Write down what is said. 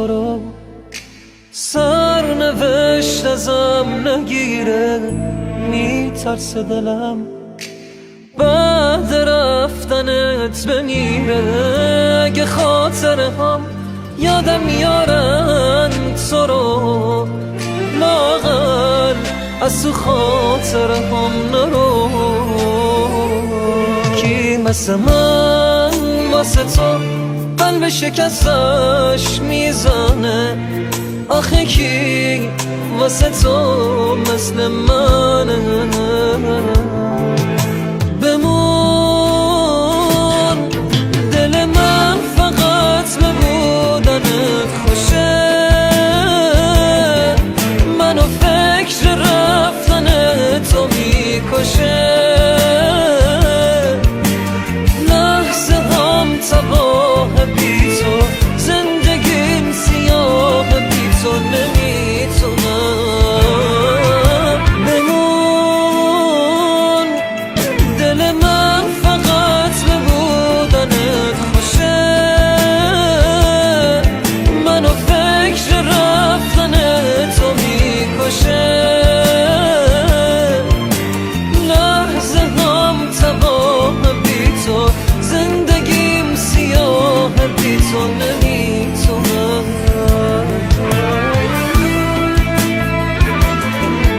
رو سرنوشت ازم نگیره، میترسه دلم بعد رفتنت بمیره. اگه خاطره هم یادم میارن تو رو، لااقل از تو خاطره هم نرو. کی مثل من واسه تو قلب شکستش میزنه؟ آخه کی واسه تو مثل منه؟ بمون دل من فقط به بودنت خوشه، منو فکر رفتن تو میکشه.